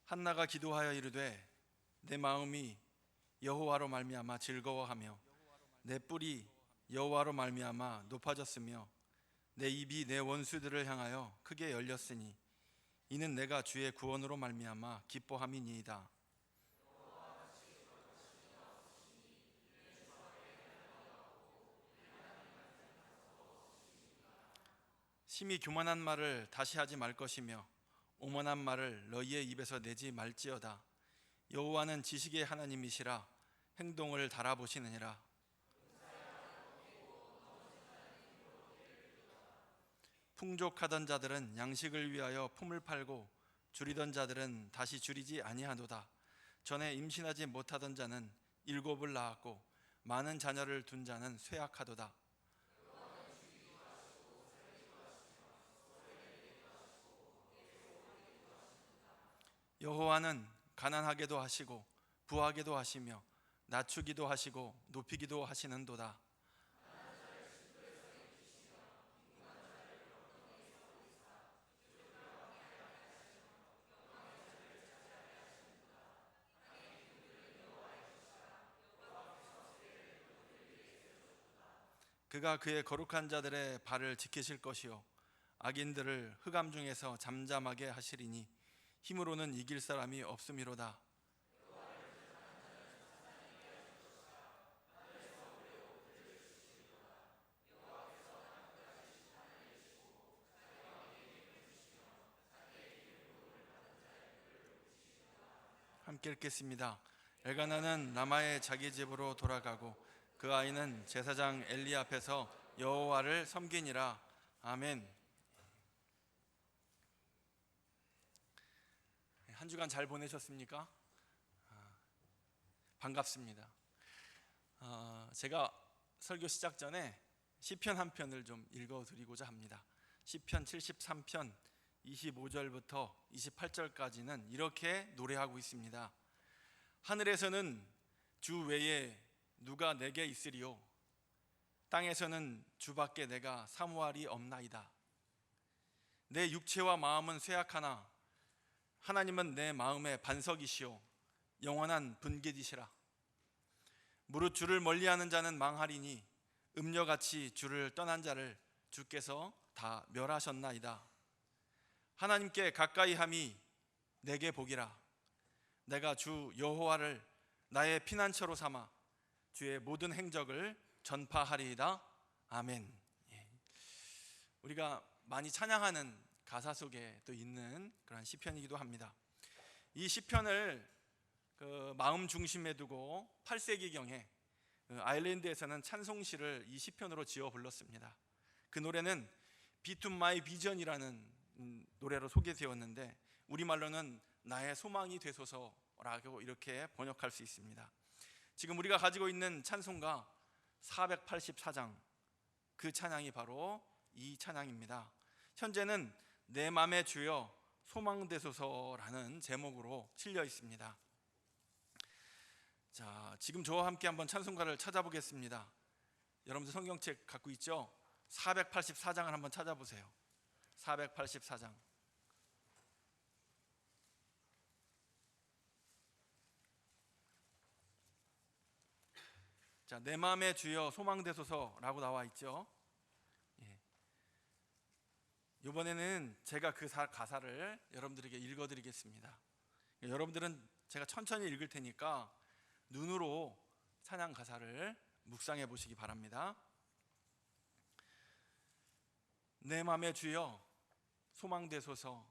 한나가 기도하여 이르되 내 마음이 여호와로 말미암아 즐거워하며 내 뿔이 여호와로 말미암아 높아졌으며 내 입이 내 원수들을 향하여 크게 열렸으니 이는 내가 주의 구원으로 말미암아 기뻐함이니이다. 심히 교만한 말을 다시 하지 말 것이며 오만한 말을 너희의 입에서 내지 말지어다. 여호와는 지식의 하나님이시라 행동을 달아보시느니라. 풍족하던 자들은 양식을 위하여 품을 팔고 줄이던 자들은 다시 줄이지 아니하도다. 전에 임신하지 못하던 자는 7을 낳았고 많은 자녀를 둔 자는 쇠약하도다. 여호와는 가난하게도 하시고 부하게도 하시며 낮추기도 하시고 높이기도 하시는도다. 그가 그의 거룩한 자들의 발을 지키실 것이요 악인들을 흑암 중에서 잠잠하게 하시리니 힘으로는 이길 사람이 없음이로다. 함께 읽겠습니다. 엘가나는 라마의 자기 집으로 돌아가고 그 아이는 제사장 엘리 앞에서 여호와를 섬기니라. 아멘. 한 주간 잘 보내셨습니까? 반갑습니다. 제가 설교 시작 전에 시편 한 편을 좀 읽어드리고자 합니다. 시편 73편 25절부터 28절까지는 이렇게 노래하고 있습니다. 하늘에서는 주 외에 누가 내게 있으리요 땅에서는 주밖에 내가 사모할이 없나이다. 내 육체와 마음은 쇠약하나 하나님은 내 마음의 반석이시오 영원한 분깃이시라. 무릇 주를 멀리하는 자는 망하리니 음녀같이 주를 떠난 자를 주께서 다 멸하셨나이다. 하나님께 가까이함이 내게 복이라. 내가 주 여호와를 나의 피난처로 삼아 주의 모든 행적을 전파하리이다. 아멘. 우리가 많이 찬양하는 가사 속에 또 있는 그런 시편이기도 합니다. 이 시편을 마음 중심에 두고 8세기경에 아일랜드에서는 찬송시를 이 시편으로 지어 불렀습니다. 그 노래는 Be to my vision이라는 노래로 소개되었는데 우리말로는 나의 소망이 되소서라고 이렇게 번역할 수 있습니다. 지금 우리가 가지고 있는 찬송가 484장, 그 찬양이 바로 이 찬양입니다. 현재는 내 맘의 주여 소망되소서라는 제목으로 실려 있습니다. 자, 지금 저와 함께 한번 찬송가를 찾아보겠습니다. 여러분들 성경책 갖고 있죠? 484장을 한번 찾아보세요. 484장. 자, 내 마음의 주여 소망되소서라고 나와 있죠. 이번에는 제가 그 가사를 여러분들에게 읽어드리겠습니다. 여러분들은 제가 천천히 읽을 테니까 눈으로 찬양 가사를 묵상해 보시기 바랍니다. 내 맘의 주여 소망되소서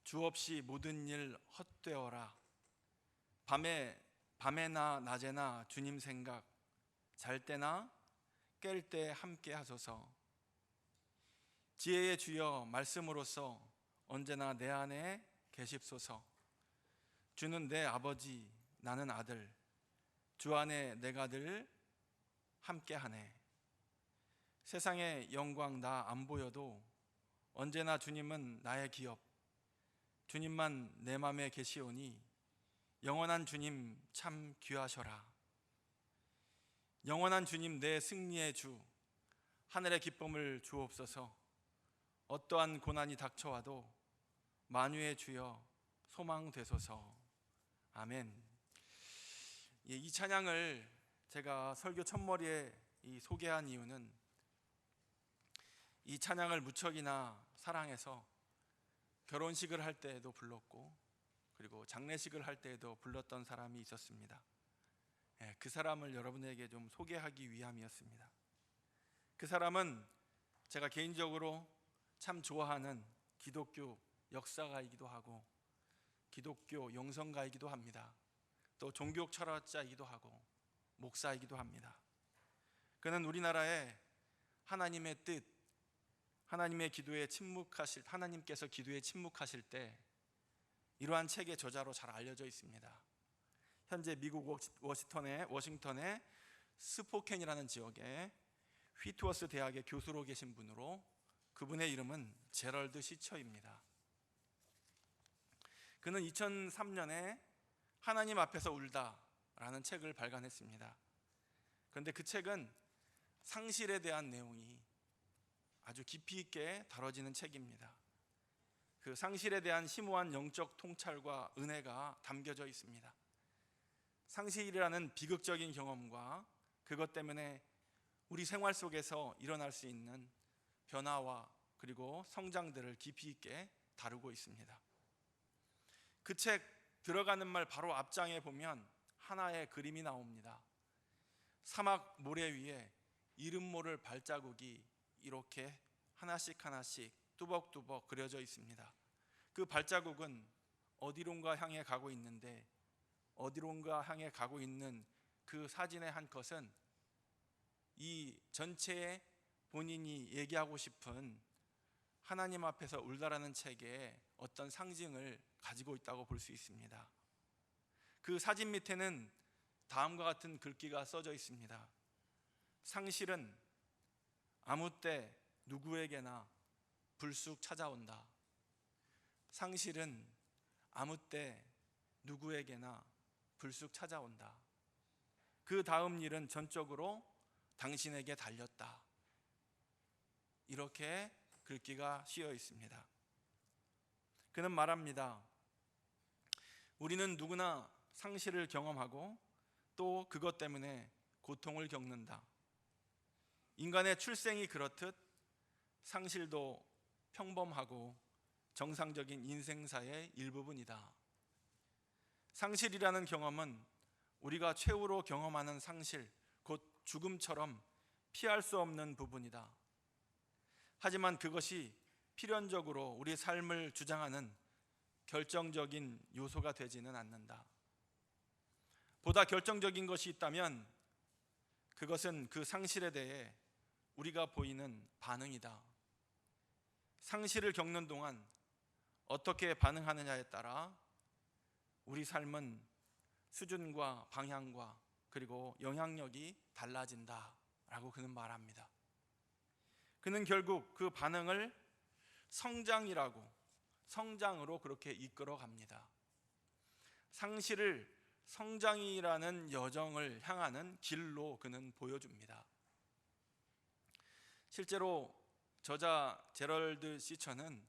주 없이 모든 일 헛되어라. 밤에나 낮에나 주님 생각 잘 때나 깰 때 함께 하소서. 지혜의 주여 말씀으로써 언제나 내 안에 계십소서. 주는 내 아버지 나는 아들 주 안에 내가 늘 함께하네. 세상의 영광 나 안 보여도 언제나 주님은 나의 기업 주님만 내 맘에 계시오니 영원한 주님 참 귀하셔라. 영원한 주님 내 승리의 주 하늘의 기쁨을 주옵소서. 어떠한 고난이 닥쳐와도 만유의 주여 소망 되소서. 아멘. 이 찬양을 제가 설교 첫머리에 소개한 이유는 이 찬양을 무척이나 사랑해서 결혼식을 할 때에도 불렀고 그리고 장례식을 할 때에도 불렀던 사람이 있었습니다. 그 사람을 여러분에게 좀 소개하기 위함이었습니다. 그 사람은 제가 개인적으로 참 좋아하는 기독교 역사가이기도 하고 기독교 영성가이기도 합니다. 또 종교 철학자이기도 하고 목사이기도 합니다. 그는 우리나라에 하나님의 뜻, 하나님께서 기도에 침묵하실 때 이러한 책의 저자로 잘 알려져 있습니다. 현재 미국 워싱턴의 스포켄이라는 지역에 휘트워스 대학의 교수로 계신 분으로 그분의 이름은 제럴드 시처입니다. 그는 2003년에 하나님 앞에서 울다라는 책을 발간했습니다. 그런데 그 책은 상실에 대한 내용이 아주 깊이 있게 다뤄지는 책입니다. 그 상실에 대한 심오한 영적 통찰과 은혜가 담겨져 있습니다. 상실이라는 비극적인 경험과 그것 때문에 우리 생활 속에서 일어날 수 있는 변화와 그리고 성장들을 깊이 있게 다루고 있습니다. 그 책 들어가는 말 바로 앞장에 보면 하나의 그림이 나옵니다. 사막 모래 위에 이름 모를 발자국이 이렇게 하나씩 뚜벅뚜벅 그려져 있습니다. 그 발자국은 어디론가 향해 가고 있는데 어디론가 향해 가고 있는 그 사진의 한 컷은 이 전체에 본인이 얘기하고 싶은 하나님 앞에서 울다라는 책의 어떤 상징을 가지고 있다고 볼 수 있습니다. 그 사진 밑에는 다음과 같은 글귀가 써져 있습니다. 상실은 아무 때 누구에게나 불쑥 찾아온다. 상실은 아무 때 누구에게나 불쑥 찾아온다. 그 다음 일은 전적으로 당신에게 달렸다. 이렇게 글귀가 씌어 있습니다. 그는 말합니다. 우리는 누구나 상실을 경험하고 또 그것 때문에 고통을 겪는다. 인간의 출생이 그렇듯 상실도 평범하고 정상적인 인생사의 일부분이다. 상실이라는 경험은 우리가 최후로 경험하는 상실, 곧 죽음처럼 피할 수 없는 부분이다. 하지만 그것이 필연적으로 우리 삶을 주장하는 결정적인 요소가 되지는 않는다. 보다 결정적인 것이 있다면 그것은 그 상실에 대해 우리가 보이는 반응이다. 상실을 겪는 동안 어떻게 반응하느냐에 따라 우리 삶은 수준과 방향과 그리고 영향력이 달라진다라고 그는 말합니다. 그는 결국 그 반응을 성장으로 그렇게 이끌어 갑니다. 상실을 성장이라는 여정을 향하는 길로 그는 보여줍니다. 실제로 저자 제럴드 시처는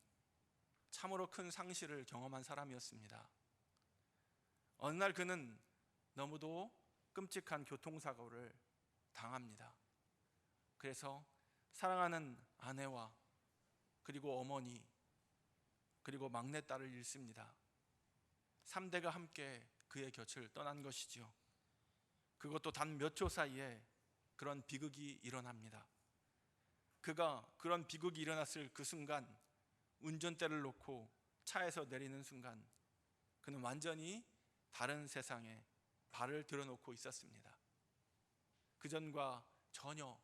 참으로 큰 상실을 경험한 사람이었습니다. 어느 날 그는 너무도 끔찍한 교통사고를 당합니다. 그래서 사랑하는 아내와 그리고 어머니 그리고 막내딸을 잃습니다. 3대가 함께 그의 곁을 떠난 것이지요. 그것도 단 몇 초 사이에 그런 비극이 일어납니다. 그가 그런 비극이 일어났을 그 순간 운전대를 놓고 차에서 내리는 순간 그는 완전히 다른 세상에 발을 들여놓고 있었습니다. 그전과 전혀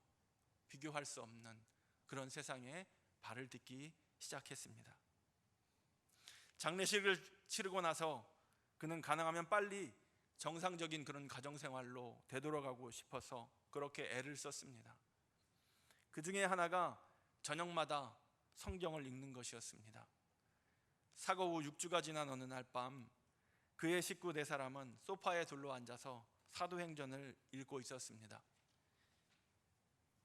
비교할 수 없는 그런 세상에 발을 딛기 시작했습니다. 장례식을 치르고 나서 그는 가능하면 빨리 정상적인 그런 가정생활로 되돌아가고 싶어서 그렇게 애를 썼습니다. 그 중에 하나가 저녁마다 성경을 읽는 것이었습니다. 사고 후 6주가 지난 어느 날 밤 그의 식구 4사람은 소파에 둘러앉아서 사도행전을 읽고 있었습니다.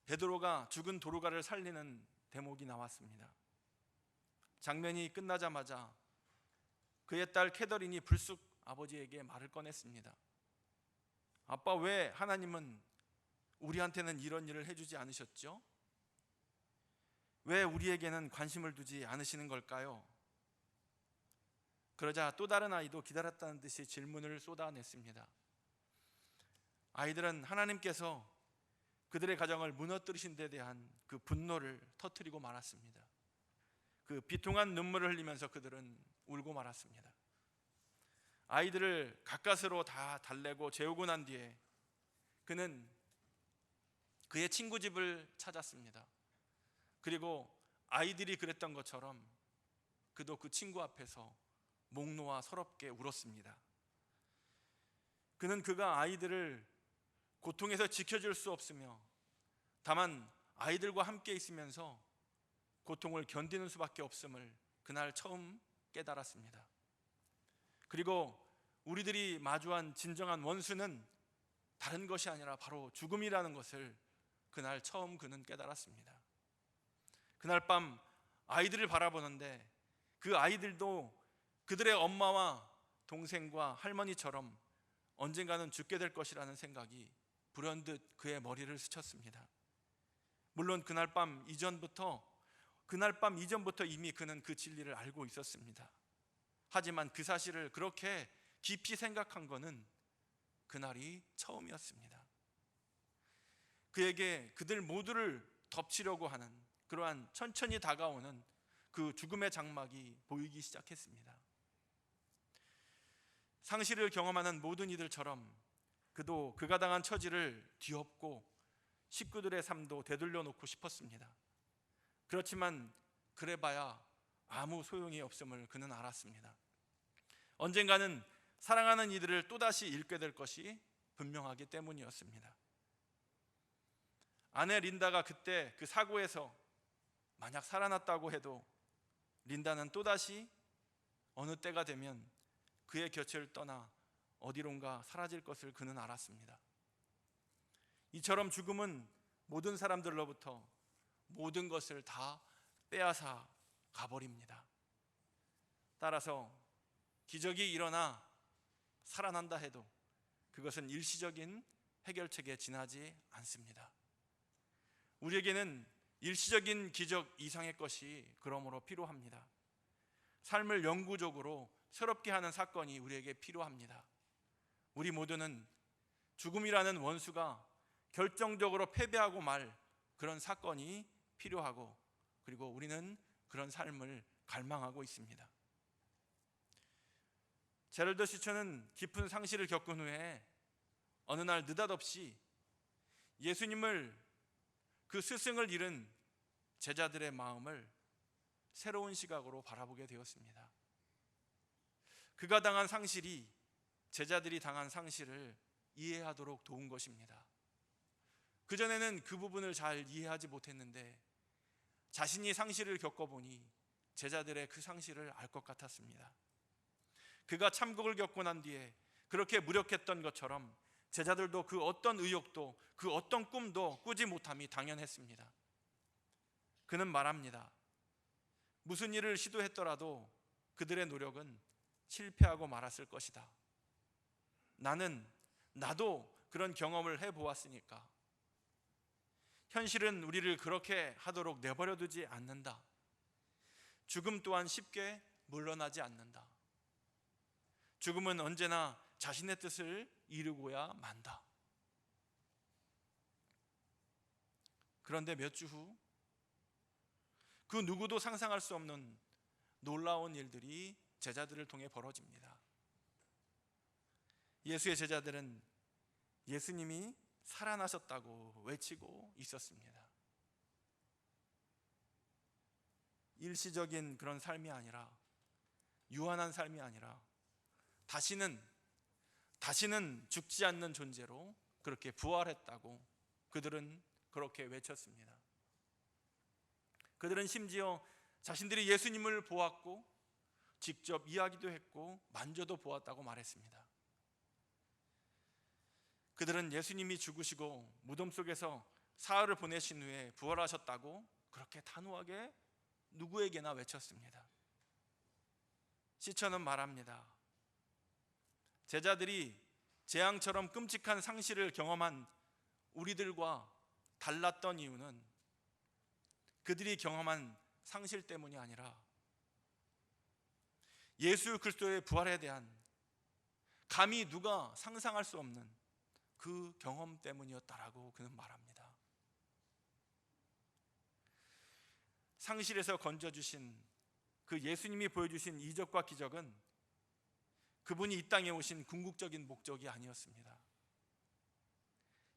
베드로가 죽은 도르가를 살리는 대목이 나왔습니다. 장면이 끝나자마자 그의 딸 캐더린이 불쑥 아버지에게 말을 꺼냈습니다. 아빠, 왜 하나님은 우리한테는 이런 일을 해주지 않으셨죠? 왜 우리에게는 관심을 두지 않으시는 걸까요? 그러자 또 다른 아이도 기다렸다는 듯이 질문을 쏟아냈습니다. 아이들은 하나님께서 그들의 가정을 무너뜨리신 데 대한 그 분노를 터뜨리고 말았습니다. 그 비통한 눈물을 흘리면서 그들은 울고 말았습니다. 아이들을 가까스로 다 달래고 재우고 난 뒤에 그는 그의 친구 집을 찾았습니다. 그리고 아이들이 그랬던 것처럼 그도 그 친구 앞에서 목 놓아 서럽게 울었습니다. 그는 그가 아이들을 고통에서 지켜줄 수 없으며 다만 아이들과 함께 있으면서 고통을 견디는 수밖에 없음을 그날 처음 깨달았습니다. 그리고 우리들이 마주한 진정한 원수는 다른 것이 아니라 바로 죽음이라는 것을 그날 처음 그는 깨달았습니다. 그날 밤 아이들을 바라보는데 그 아이들도 그들의 엄마와 동생과 할머니처럼 언젠가는 죽게 될 것이라는 생각이 불현듯 그의 머리를 스쳤습니다. 물론 그날 밤 이전부터 이미 그는 그 진리를 알고 있었습니다. 하지만 그 사실을 그렇게 깊이 생각한 것은 그날이 처음이었습니다. 그에게 그들 모두를 덮치려고 하는 그러한 천천히 다가오는 그 죽음의 장막이 보이기 시작했습니다. 상실을 경험하는 모든 이들처럼 그도 그가 당한 처지를 뒤엎고 식구들의 삶도 되돌려 놓고 싶었습니다. 그렇지만 그래봐야 아무 소용이 없음을 그는 알았습니다. 언젠가는 사랑하는 이들을 또다시 잃게 될 것이 분명하기 때문이었습니다. 아내 린다가 그때 그 사고에서 만약 살아났다고 해도 린다는 또다시 어느 때가 되면 그의 곁을 떠나 어디론가 사라질 것을 그는 알았습니다. 이처럼 죽음은 모든 사람들로부터 모든 것을 다 빼앗아 가버립니다. 따라서 기적이 일어나 살아난다 해도 그것은 일시적인 해결책에 지나지 않습니다. 우리에게는 일시적인 기적 이상의 것이 그러므로 필요합니다. 삶을 영구적으로 새롭게 하는 사건이 우리에게 필요합니다. 우리 모두는 죽음이라는 원수가 결정적으로 패배하고 말 그런 사건이 필요하고 그리고 우리는 그런 삶을 갈망하고 있습니다. 제럴드 시처는 깊은 상실을 겪은 후에 어느 날 느닷없이 예수님을 그 스승을 잃은 제자들의 마음을 새로운 시각으로 바라보게 되었습니다. 그가 당한 상실이 제자들이 당한 상실을 이해하도록 도운 것입니다. 그전에는 그 부분을 잘 이해하지 못했는데 자신이 상실을 겪어보니 제자들의 그 상실을 알 것 같았습니다. 그가 참극을 겪고 난 뒤에 그렇게 무력했던 것처럼 제자들도 그 어떤 의욕도 그 어떤 꿈도 꾸지 못함이 당연했습니다. 그는 말합니다. 무슨 일을 시도했더라도 그들의 노력은 실패하고 말았을 것이다. 나도 그런 경험을 해보았으니까 현실은 우리를 그렇게 하도록 내버려 두지 않는다. 죽음 또한 쉽게 물러나지 않는다. 죽음은 언제나 자신의 뜻을 이루고야 만다. 그런데 몇 주 후 그 누구도 상상할 수 없는 놀라운 일들이 제자들을 통해 벌어집니다. 예수의 제자들은 예수님이 살아나셨다고 외치고 있었습니다. 일시적인 그런 삶이 아니라 유한한 삶이 아니라 다시는 죽지 않는 존재로 그렇게 부활했다고 그들은 그렇게 외쳤습니다. 그들은 심지어 자신들이 예수님을 보았고 직접 이야기도 했고 만져도 보았다고 말했습니다. 그들은 예수님이 죽으시고 무덤 속에서 사흘을 보내신 후에 부활하셨다고 그렇게 단호하게 누구에게나 외쳤습니다. 시처는 말합니다. 제자들이 재앙처럼 끔찍한 상실을 경험한 우리들과 달랐던 이유는 그들이 경험한 상실 때문이 아니라 예수 그리스도의 부활에 대한 감히 누가 상상할 수 없는 그 경험 때문이었다라고 그는 말합니다. 상실에서 건져주신 그 예수님이 보여주신 이적과 기적은 그분이 이 땅에 오신 궁극적인 목적이 아니었습니다.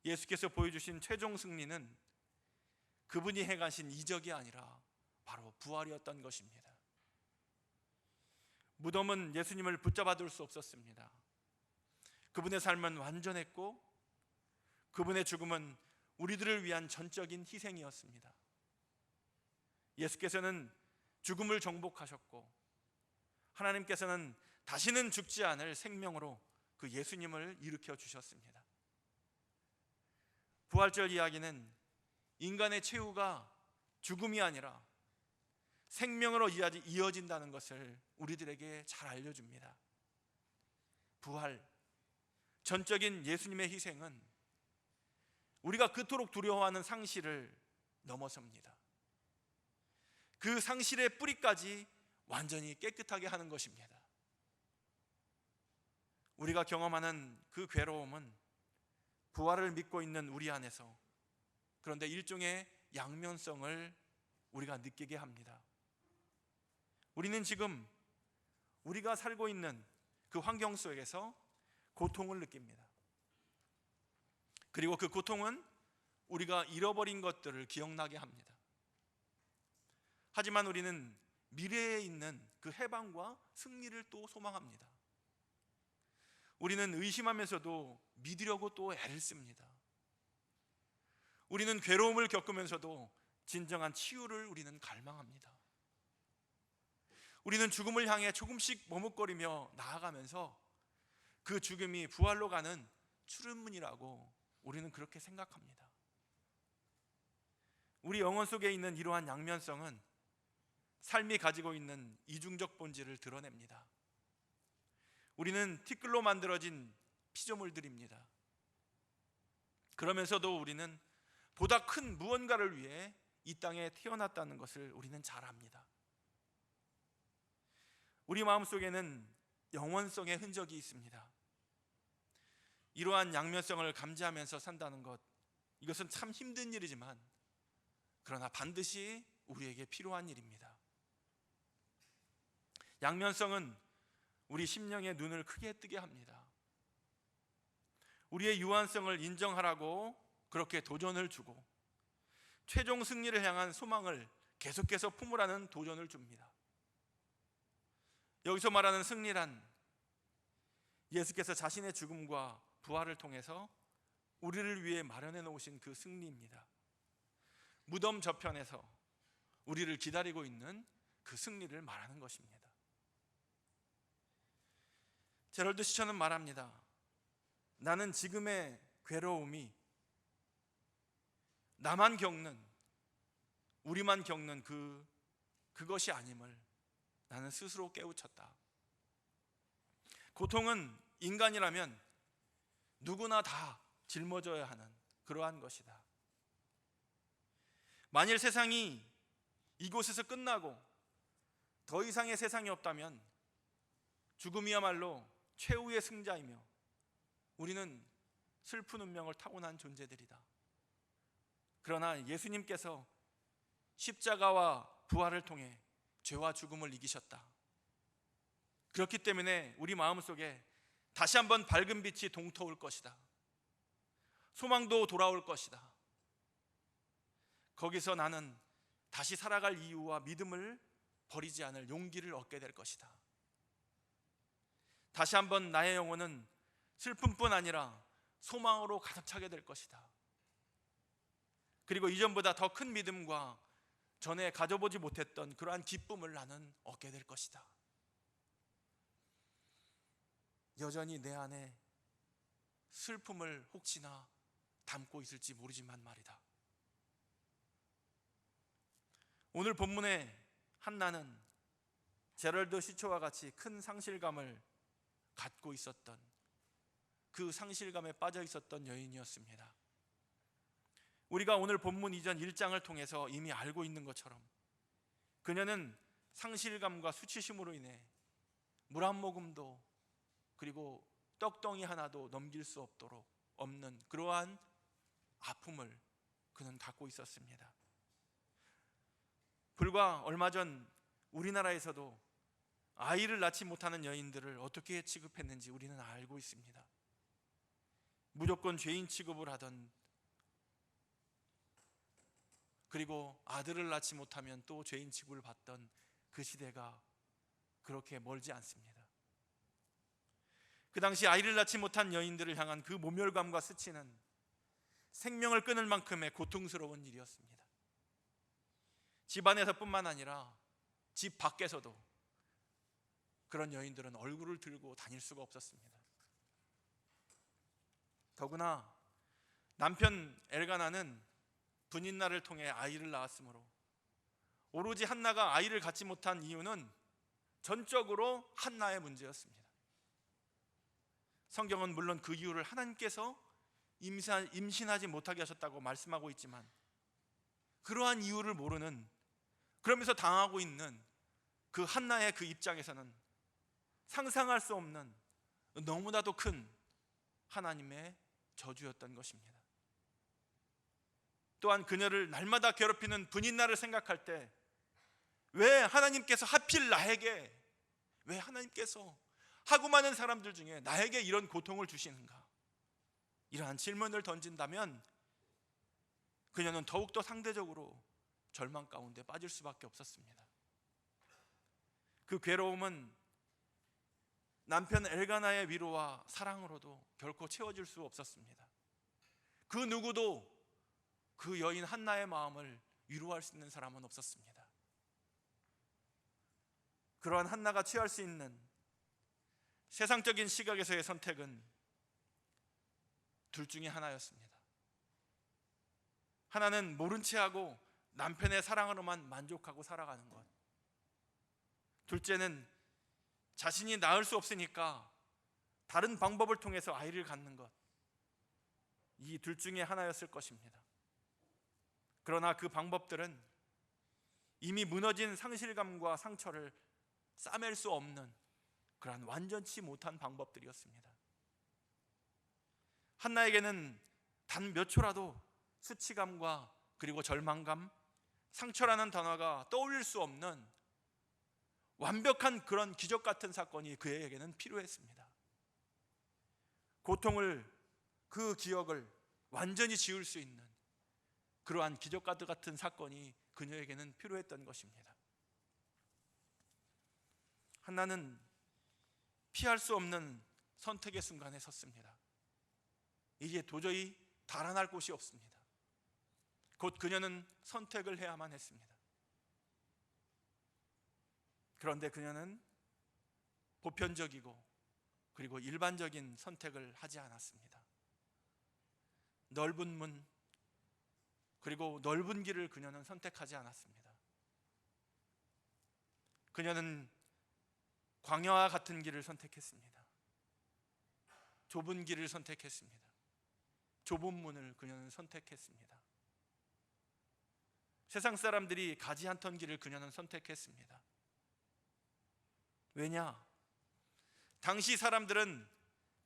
예수께서 보여주신 최종 승리는 그분이 행하신 이적이 아니라 바로 부활이었던 것입니다. 무덤은 예수님을 붙잡아 둘 수 없었습니다. 그분의 삶은 완전했고 그분의 죽음은 우리들을 위한 전적인 희생이었습니다. 예수께서는 죽음을 정복하셨고 하나님께서는 다시는 죽지 않을 생명으로 그 예수님을 일으켜 주셨습니다. 부활절 이야기는 인간의 최후가 죽음이 아니라 생명으로 이어진다는 것을 우리들에게 잘 알려줍니다. 부활, 전적인 예수님의 희생은 우리가 그토록 두려워하는 상실을 넘어섭니다. 그 상실의 뿌리까지 완전히 깨끗하게 하는 것입니다. 우리가 경험하는 그 괴로움은 부활을 믿고 있는 우리 안에서 그런데 일종의 양면성을 우리가 느끼게 합니다. 우리는 지금 우리가 살고 있는 그 환경 속에서 고통을 느낍니다. 그리고 그 고통은 우리가 잃어버린 것들을 기억나게 합니다. 하지만 우리는 미래에 있는 그 해방과 승리를 또 소망합니다. 우리는 의심하면서도 믿으려고 또 애를 씁니다. 우리는 괴로움을 겪으면서도 진정한 치유를 우리는 갈망합니다. 우리는 죽음을 향해 조금씩 머뭇거리며 나아가면서 그 죽음이 부활로 가는 출입문이라고 우리는 그렇게 생각합니다. 우리 영혼 속에 있는 이러한 양면성은 삶이 가지고 있는 이중적 본질을 드러냅니다. 우리는 티끌로 만들어진 피조물들입니다. 그러면서도 우리는 보다 큰 무언가를 위해 이 땅에 태어났다는 것을 우리는 잘 압니다. 우리 마음속에는 영원성의 흔적이 있습니다. 이러한 양면성을 감지하면서 산다는 것, 이것은 참 힘든 일이지만 그러나 반드시 우리에게 필요한 일입니다. 양면성은 우리 심령의 눈을 크게 뜨게 합니다. 우리의 유한성을 인정하라고 그렇게 도전을 주고 최종 승리를 향한 소망을 계속해서 품으라는 도전을 줍니다. 여기서 말하는 승리란 예수께서 자신의 죽음과 부활을 통해서 우리를 위해 마련해 놓으신 그 승리입니다. 무덤 저편에서 우리를 기다리고 있는 그 승리를 말하는 것입니다. 제럴드 시처는 말합니다. 나는 지금의 괴로움이 나만 겪는, 우리만 겪는 그것이 아님을 나는 스스로 깨우쳤다. 고통은 인간이라면 누구나 다 짊어져야 하는 그러한 것이다. 만일 세상이 이곳에서 끝나고 더 이상의 세상이 없다면 죽음이야말로 최후의 승자이며 우리는 슬픈 운명을 타고난 존재들이다. 그러나 예수님께서 십자가와 부활을 통해 죄와 죽음을 이기셨다. 그렇기 때문에 우리 마음속에 다시 한번 밝은 빛이 동터올 것이다. 소망도 돌아올 것이다. 거기서 나는 다시 살아갈 이유와 믿음을 버리지 않을 용기를 얻게 될 것이다. 다시 한번 나의 영혼은 슬픔뿐 아니라 소망으로 가득 차게 될 것이다. 그리고 이전보다 더 큰 믿음과 전에 가져보지 못했던 그러한 기쁨을 나는 얻게 될 것이다. 여전히 내 안에 슬픔을 혹시나 담고 있을지 모르지만 말이다. 오늘 본문의 한나는 제럴드 시초와 같이 큰 상실감을 갖고 있었던, 그 상실감에 빠져 있었던 여인이었습니다. 우리가 오늘 본문 이전 1장을 통해서 이미 알고 있는 것처럼 그녀는 상실감과 수치심으로 인해 물 한 모금도, 그리고 떡덩이 하나도 넘길 수 없는 그러한 아픔을 그는 갖고 있었습니다. 불과 얼마 전 우리나라에서도 아이를 낳지 못하는 여인들을 어떻게 취급했는지 우리는 알고 있습니다. 무조건 죄인 취급을 하던, 그리고 아들을 낳지 못하면 또 죄인 취급을 받던 그 시대가 그렇게 멀지 않습니다. 그 당시 아이를 낳지 못한 여인들을 향한 그 모멸감과 수치는 생명을 끊을 만큼의 고통스러운 일이었습니다. 집안에서뿐만 아니라 집 밖에서도 그런 여인들은 얼굴을 들고 다닐 수가 없었습니다. 더구나 남편 엘가나는 분인날을 통해 아이를 낳았으므로 오로지 한나가 아이를 갖지 못한 이유는 전적으로 한나의 문제였습니다. 성경은 물론 그 이유를 하나님께서 임신하지 못하게 하셨다고 말씀하고 있지만, 그러한 이유를 모르는, 그러면서 당하고 있는 그 한나의 그 입장에서는 상상할 수 없는 너무나도 큰 하나님의 저주였던 것입니다. 또한 그녀를 날마다 괴롭히는 분인날을 생각할 때 왜 하나님께서 하필 나에게, 왜 하나님께서 하고 많은 사람들 중에 나에게 이런 고통을 주시는가, 이러한 질문을 던진다면 그녀는 더욱더 상대적으로 절망 가운데 빠질 수밖에 없었습니다. 그 괴로움은 남편 엘가나의 위로와 사랑으로도 결코 채워질 수 없었습니다. 그 누구도 그 여인 한나의 마음을 위로할 수 있는 사람은 없었습니다. 그러한 한나가 취할 수 있는 세상적인 시각에서의 선택은 둘 중에 하나였습니다. 하나는 모른 채 하고 남편의 사랑으로만 만족하고 살아가는 것, 둘째는 자신이 낳을 수 없으니까 다른 방법을 통해서 아이를 갖는 것, 이 둘 중에 하나였을 것입니다. 그러나 그 방법들은 이미 무너진 상실감과 상처를 싸맬 수 없는 그러한 완전치 못한 방법들이었습니다. 한나에게는 단 몇 초라도 수치감과 그리고 절망감, 상처라는 단어가 떠올릴 수 없는 완벽한 그런 기적 같은 사건이 그에게는 필요했습니다. 고통을, 그 기억을 완전히 지울 수 있는 그러한 기적 같은 사건이 그녀에게는 필요했던 것입니다. 한나는 피할 수 없는 선택의 순간에 섰습니다. 이제 도저히 달아날 곳이 없습니다. 곧 그녀는 선택을 해야만 했습니다. 그런데 그녀는 보편적이고 그리고 일반적인 선택을 하지 않았습니다. 넓은 문, 그리고 넓은 길을 그녀는 선택하지 않았습니다. 그녀는 광야와 같은 길을 선택했습니다. 좁은 길을 선택했습니다. 좁은 문을 그녀는 선택했습니다. 세상 사람들이 가지 않던 길을 그녀는 선택했습니다. 왜냐? 당시 사람들은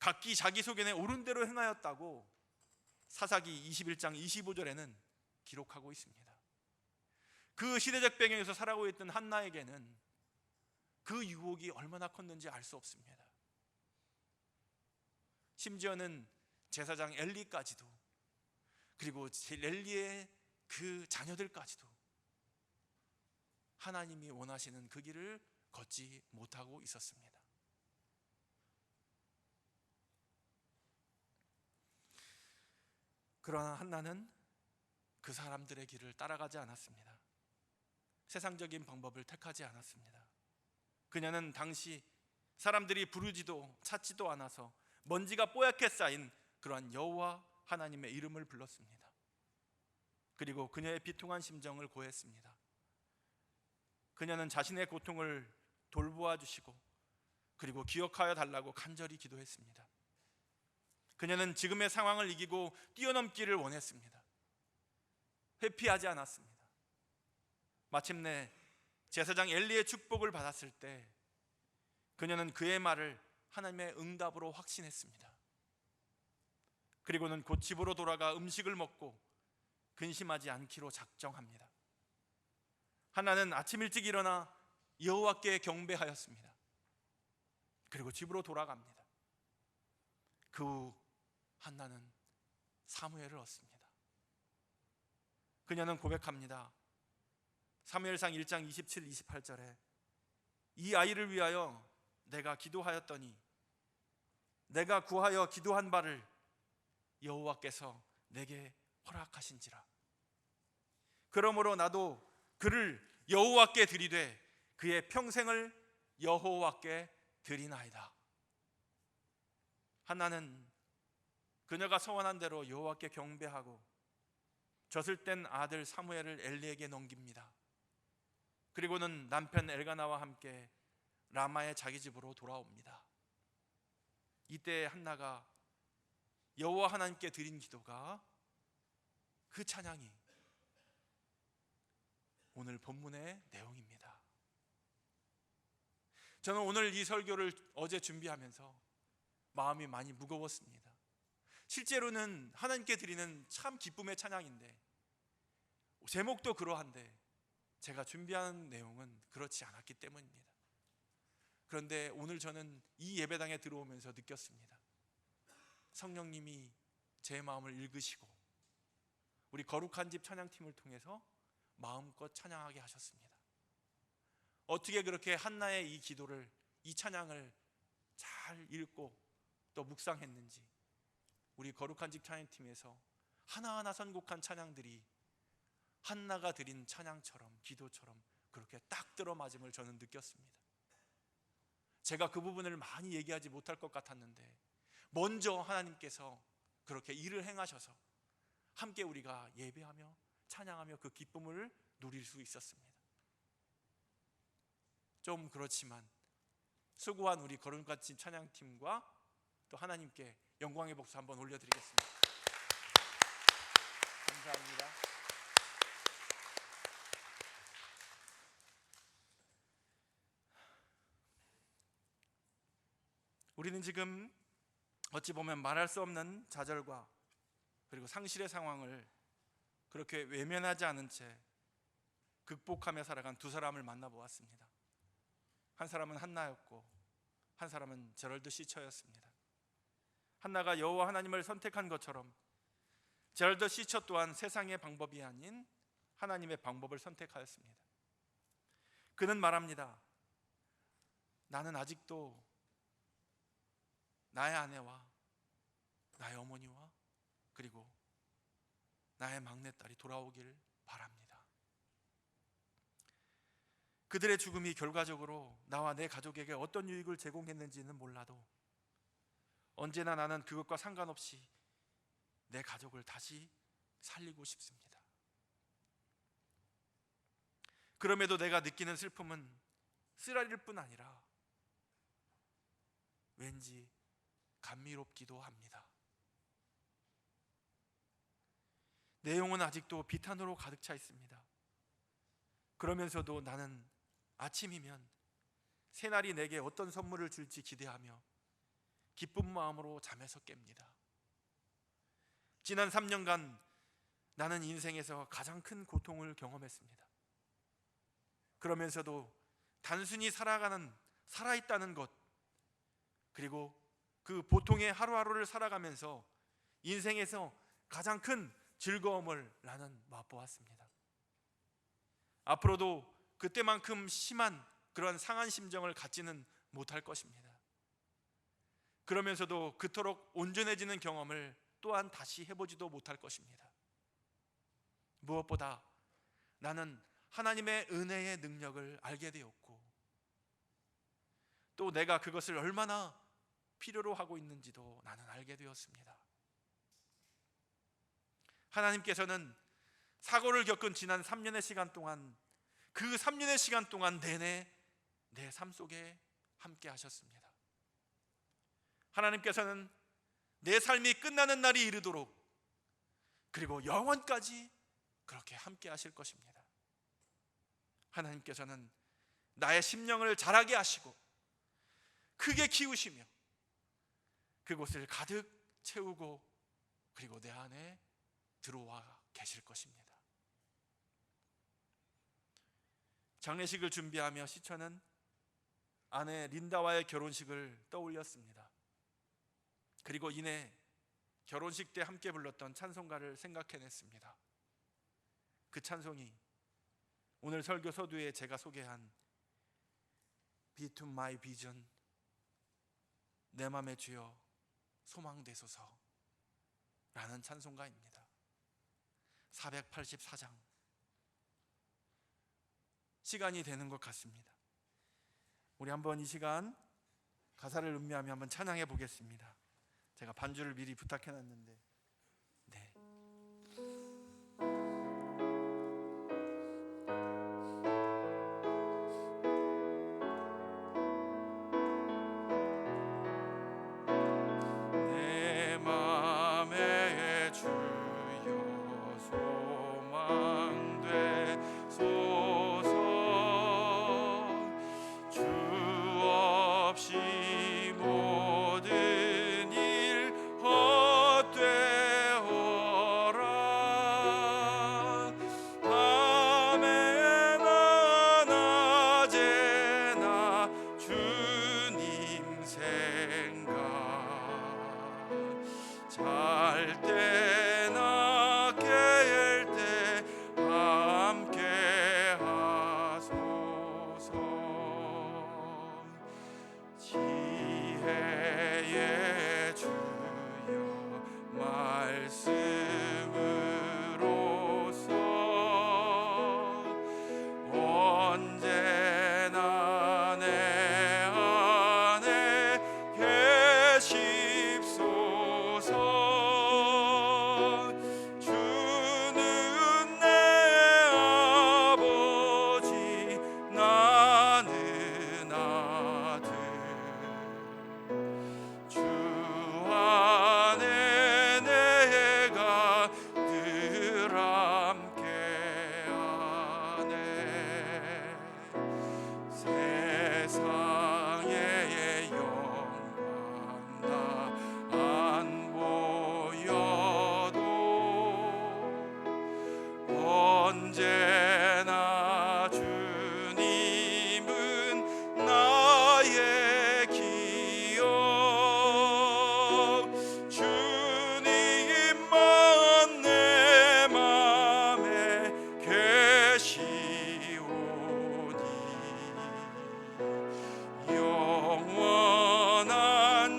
각기 자기 소견에 옳은 대로 행하였다고 사사기 21장 25절에는 기록하고 있습니다. 그 시대적 배경에서 살아가고 있던 한나에게는 그 유혹이 얼마나 컸는지 알 수 없습니다. 심지어는 제사장 엘리까지도, 그리고 엘리의 그 자녀들까지도 하나님이 원하시는 그 길을 걷지 못하고 있었습니다. 그러나 한나는 그 사람들의 길을 따라가지 않았습니다. 세상적인 방법을 택하지 않았습니다. 그녀는 당시 사람들이 부르지도 찾지도 않아서 먼지가 뽀얗게 쌓인 그러한 여호와 하나님의 이름을 불렀습니다. 그리고 그녀의 비통한 심정을 고했습니다. 그녀는 자신의 고통을 돌보아 주시고 그리고 기억하여 달라고 간절히 기도했습니다. 그녀는 지금의 상황을 이기고 뛰어넘기를 원했습니다. 회피하지 않았습니다. 마침내 제사장 엘리의 축복을 받았을 때 그녀는 그의 말을 하나님의 응답으로 확신했습니다. 그리고는 곧 집으로 돌아가 음식을 먹고 근심하지 않기로 작정합니다. 한나는 아침 일찍 일어나 여호와께 경배하였습니다. 그리고 집으로 돌아갑니다. 그 후 한나는 사무엘을 얻습니다. 그녀는 고백합니다. 사무엘상 1장 27, 28절에 이 아이를 위하여 내가 기도하였더니 내가 구하여 기도한 바를 여호와께서 내게 허락하신지라. 그러므로 나도 그를 여호와께 드리되 그의 평생을 여호와께 드리나이다. 한나는 그녀가 서원한 대로 여호와께 경배하고 젖을 뗀 아들 사무엘을 엘리에게 넘깁니다. 그리고는 남편 엘가나와 함께 라마의 자기 집으로 돌아옵니다. 이때 한나가 여호와 하나님께 드린 기도가, 그 찬양이 오늘 본문의 내용입니다. 저는 오늘 이 설교를 어제 준비하면서 마음이 많이 무거웠습니다. 실제로는 하나님께 드리는 참 기쁨의 찬양인데, 제목도 그러한데 제가 준비한 내용은 그렇지 않았기 때문입니다. 그런데 오늘 저는 이 예배당에 들어오면서 느꼈습니다. 성령님이 제 마음을 읽으시고 우리 거룩한 집 찬양팀을 통해서 마음껏 찬양하게 하셨습니다. 어떻게 그렇게 한나의 이 기도를, 이 찬양을 잘 읽고 또 묵상했는지 우리 거룩한 집 찬양팀에서 하나하나 선곡한 찬양들이 한나가 드린 찬양처럼, 기도처럼 그렇게 딱 들어맞음을 저는 느꼈습니다. 제가 그 부분을 많이 얘기하지 못할 것 같았는데 먼저 하나님께서 그렇게 일을 행하셔서 함께 우리가 예배하며 찬양하며 그 기쁨을 누릴 수 있었습니다. 좀 그렇지만 수고한 우리 거룩한 집 찬양팀과 또 하나님께 영광의 복수 한번 올려드리겠습니다. 감사합니다. 우리는 지금 어찌 보면 말할 수 없는 좌절과 그리고 상실의 상황을 그렇게 외면하지 않은 채 극복하며 살아간 두 사람을 만나보았습니다. 한 사람은 한나였고 한 사람은 제럴드 시처였습니다. 한나가 여호와 하나님을 선택한 것처럼 제럴드 시처 또한 세상의 방법이 아닌 하나님의 방법을 선택하였습니다. 그는 말합니다. 나는 아직도 나의 아내와 나의 어머니와 그리고 나의 막내딸이 돌아오길 바랍니다. 그들의 죽음이 결과적으로 나와 내 가족에게 어떤 유익을 제공했는지는 몰라도 언제나 나는 그것과 상관없이 내 가족을 다시 살리고 싶습니다. 그럼에도 내가 느끼는 슬픔은 쓰라릴 뿐 아니라 왠지 감미롭기도 합니다. 내용은 아직도 비탄으로 가득 차 있습니다. 그러면서도 나는 아침이면 새날이 내게 어떤 선물을 줄지 기대하며 기쁜 마음으로 잠에서 깹니다. 지난 3년간 나는 인생에서 가장 큰 고통을 경험했습니다. 그러면서도 단순히 살아있다는 것, 그리고 그 보통의 하루하루를 살아가면서 인생에서 가장 큰 즐거움을 나는 맛보았습니다. 앞으로도 그때만큼 심한 그런 상한 심정을 갖지는 못할 것입니다. 그러면서도 그토록 온전해지는 경험을 또한 다시 해보지도 못할 것입니다. 무엇보다 나는 하나님의 은혜의 능력을 알게 되었고 또 내가 그것을 얼마나 필요로 하고 있는지도 나는 알게 되었습니다. 하나님께서는 사고를 겪은 지난 3년의 시간 동안, 그 3년의 시간 동안 내내 내 삶 속에 함께 하셨습니다. 하나님께서는 내 삶이 끝나는 날이 이르도록, 그리고 영원까지 그렇게 함께 하실 것입니다. 하나님께서는 나의 심령을 자라게 하시고 크게 키우시며 그곳을 가득 채우고, 그리고 내 안에 들어와 계실 것입니다. 장례식을 준비하며 시천은 아내 린다와의 결혼식을 떠올렸습니다. 그리고 이내 결혼식 때 함께 불렀던 찬송가를 생각해냈습니다. 그 찬송이 오늘 설교 서두에 제가 소개한 Be to my vision, 내 맘의 주여 소망되소서 라는 찬송가입니다. 484장. 시간이 되는 것 같습니다. 우리 한번 이 시간 가사를 음미하며 한번 찬양해 보겠습니다. 제가 반주를 미리 부탁해 놨는데, 네. 내 맘의 주여 소망되소서, 주 없이 모든 일 헛되어라. 밤에나 낮에나 주님 생각, 잘 때나 깰 때 함께 하소서. 지혜의 주여 말씀으로써 언제나 내 안에 계십소서. 주는 내 아버지, 나는 아들. 주 안에 내가 늘 함께하네. 세상의 영광 다 안 보여도 언제나 주님은 나의 기억. 주님만 내 맘에 계시오니 영원한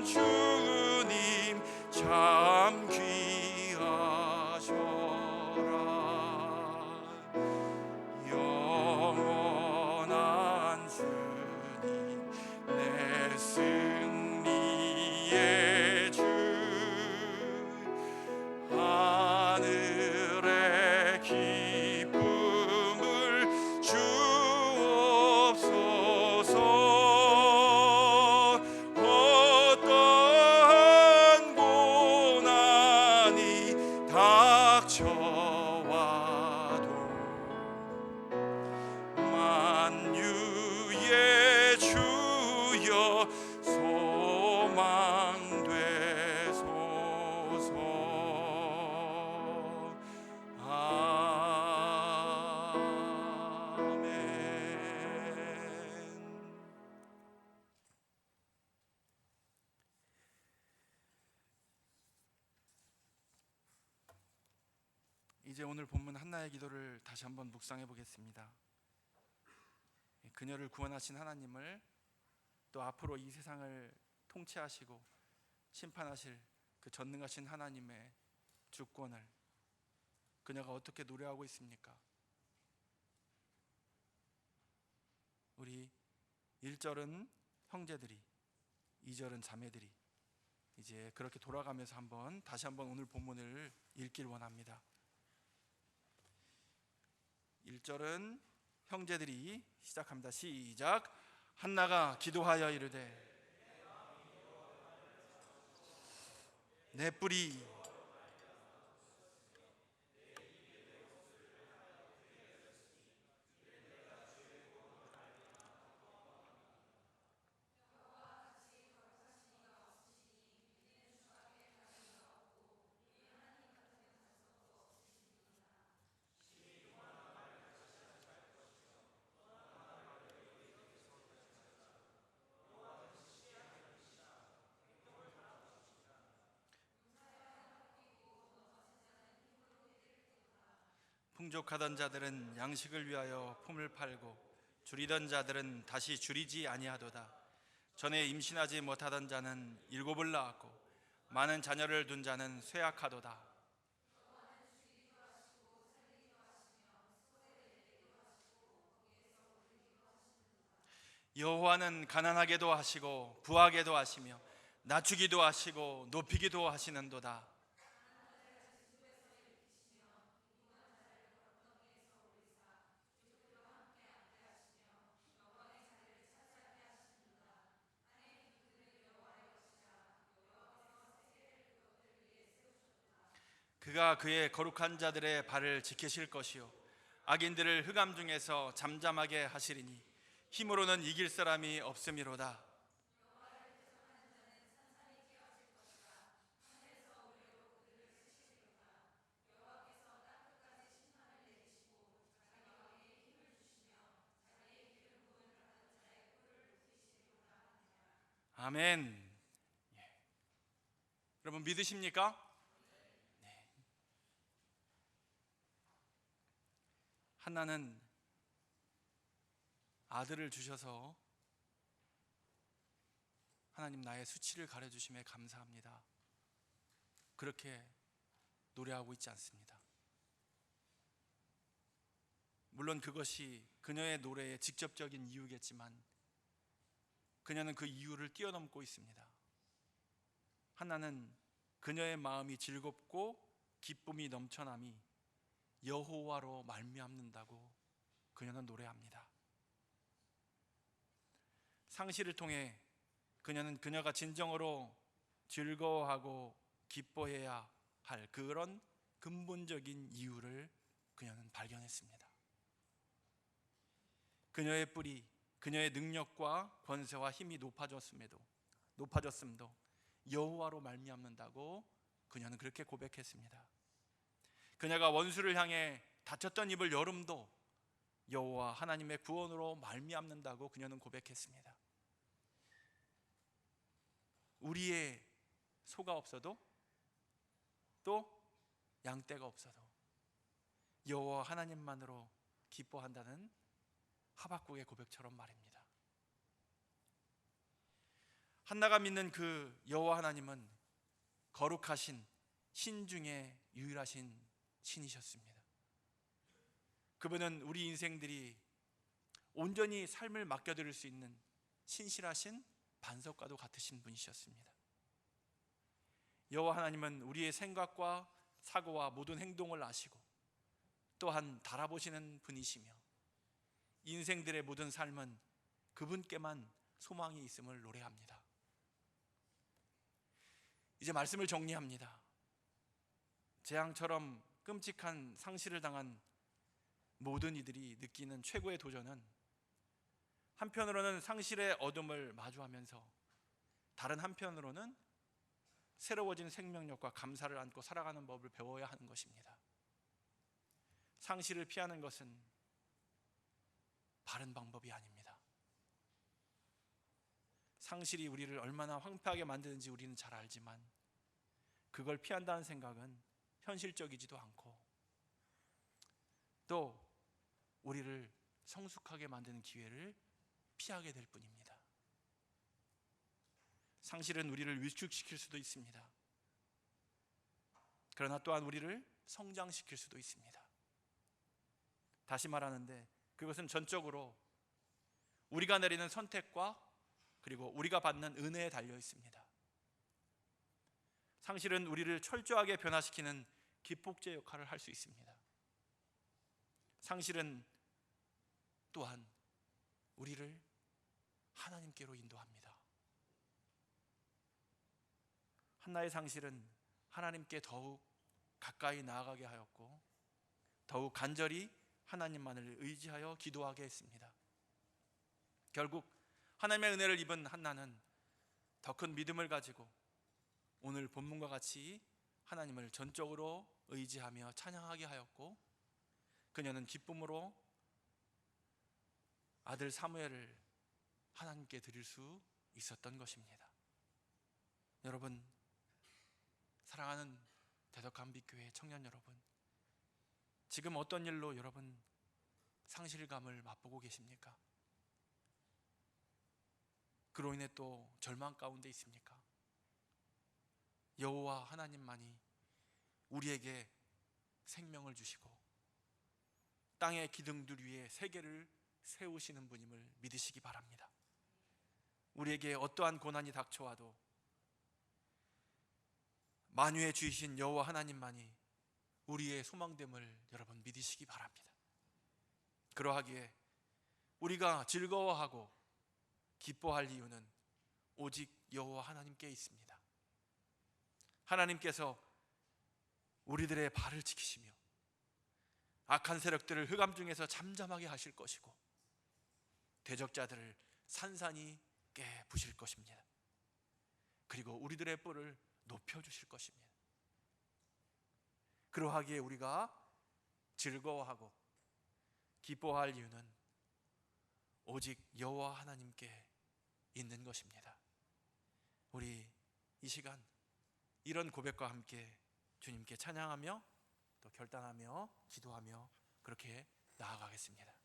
주님 참 귀하셔라. 영원한 주님 내 승리의 주, 하늘의 기쁨을 주옵소서. 어떠한 고난이 닥쳐와도 만유의 주여 소망되소서. 아멘. 이제 오늘 본문 한나의 기도를 다시 한번 묵상해 보겠습니다. 그녀를 구원하신 하나님을, 또 앞으로 이 세상을 통치하시고 심판하실 그 전능하신 하나님의 주권을 그녀가 어떻게 노래하고 있습니까? 우리 1절은 형제들이, 2절은 자매들이 이제 그렇게 돌아가면서 다시 한번 오늘 본문을 읽길 원합니다. 1절은 형제들이, 시작합니다. 시작. 한나가 기도하여 이르되 내 뿔이 풍족하던 자들은 양식을 위하여 품을 팔고 줄이던 자들은 다시 줄이지 아니하도다. 전에 임신하지 못하던 자는 7을 낳았고 많은 자녀를 둔 자는 쇠약하도다. 여호와는 가난하게도 하시고 부하게도 하시며 낮추기도 하시고 높이기도 하시는도다. 그가 그의 거룩한 자들의 발을 지키실 것이요 악인들을 흑암 중에서 잠잠하게 하시리니 힘으로는 이길 사람이 없음이로다. 아멘. 여러분 믿으십니까? 한나는 아들을 주셔서 하나님 나의 수치를 가려주심에 감사합니다. 그렇게 노래하고 있지 않습니다. 물론 그것이 그녀의 노래의 직접적인 이유겠지만 그녀는 그 이유를 뛰어넘고 있습니다. 한나는 그녀의 마음이 즐겁고 기쁨이 넘쳐남이 여호와로 말미암는다고 그녀는 노래합니다. 상시를 통해 그녀는 그녀가 진정으로 즐거워하고 기뻐해야 할 그런 근본적인 이유를 그녀는 발견했습니다. 그녀의 뿔이 그녀의 능력과 권세와 힘이 높아졌음도 여호와로 말미암는다고 그녀는 그렇게 고백했습니다. 그녀가 원수를 향해 닫혔던 입을 열음도 여호와 하나님의 구원으로 말미암는다고 그녀는 고백했습니다. 우리의 소가 없어도 또 양떼가 없어도 여호와 하나님만으로 기뻐한다는 하박국의 고백처럼 말입니다. 한나가 믿는 그 여호와 하나님은 거룩하신 신 중에 유일하신 신이셨습니다. 그분은 우리 인생들이 온전히 삶을 맡겨드릴 수 있는 신실하신 반석과도 같으신 분이셨습니다. 여호와 하나님은 우리의 생각과 사고와 모든 행동을 아시고 또한 달아보시는 분이시며 인생들의 모든 삶은 그분께만 소망이 있음을 노래합니다. 이제 말씀을 정리합니다. 재앙처럼 끔찍한 상실을 당한 모든 이들이 느끼는 최고의 도전은 한편으로는 상실의 어둠을 마주하면서 다른 한편으로는 새로워진 생명력과 감사를 안고 살아가는 법을 배워야 하는 것입니다. 상실을 피하는 것은 바른 방법이 아닙니다. 상실이 우리를 얼마나 황폐하게 만드는지 우리는 잘 알지만 그걸 피한다는 생각은 현실적이지도 않고 또 우리를 성숙하게 만드는 기회를 피하게 될 뿐입니다. 상실은 우리를 위축시킬 수도 있습니다. 그러나 또한 우리를 성장시킬 수도 있습니다. 다시 말하는데 그것은 전적으로 우리가 내리는 선택과 그리고 우리가 받는 은혜에 달려 있습니다. 상실은 우리를 철저하게 변화시키는 기폭제 역할을 할 수 있습니다. 상실은 또한 우리를 하나님께로 인도합니다. 한나의 상실은 하나님께 더욱 가까이 나아가게 하였고 더욱 간절히 하나님만을 의지하여 기도하게 했습니다. 결국 하나님의 은혜를 입은 한나는 더 큰 믿음을 가지고 오늘 본문과 같이 하나님을 전적으로 의지하며 찬양하게 하였고 그녀는 기쁨으로 아들 사무엘을 하나님께 드릴 수 있었던 것입니다. 여러분, 사랑하는 대덕한 빛교회 청년 여러분, 지금 어떤 일로 여러분 상실감을 맛보고 계십니까? 그로 인해 또 절망 가운데 있습니까? 여호와 하나님만이 우리에게 생명을 주시고 땅의 기둥들 위에 세계를 세우시는 분임을 믿으시기 바랍니다. 우리에게 어떠한 고난이 닥쳐와도 만유의 주이신 여호와 하나님만이 우리의 소망됨을 여러분 믿으시기 바랍니다. 그러하기에 우리가 즐거워하고 기뻐할 이유는 오직 여호와 하나님께 있습니다. 하나님께서 우리들의 발을 지키시며 악한 세력들을 흑암 중에서 잠잠하게 하실 것이고 대적자들을 산산이 깨부실 것입니다. 그리고 우리들의 뿔을 높여주실 것입니다. 그러하기에 우리가 즐거워하고 기뻐할 이유는 오직 여호와 하나님께 있는 것입니다. 우리 이 시간 이런 고백과 함께 주님께 찬양하며 또 결단하며 기도하며 그렇게 나아가겠습니다.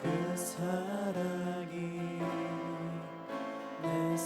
그 사랑이 내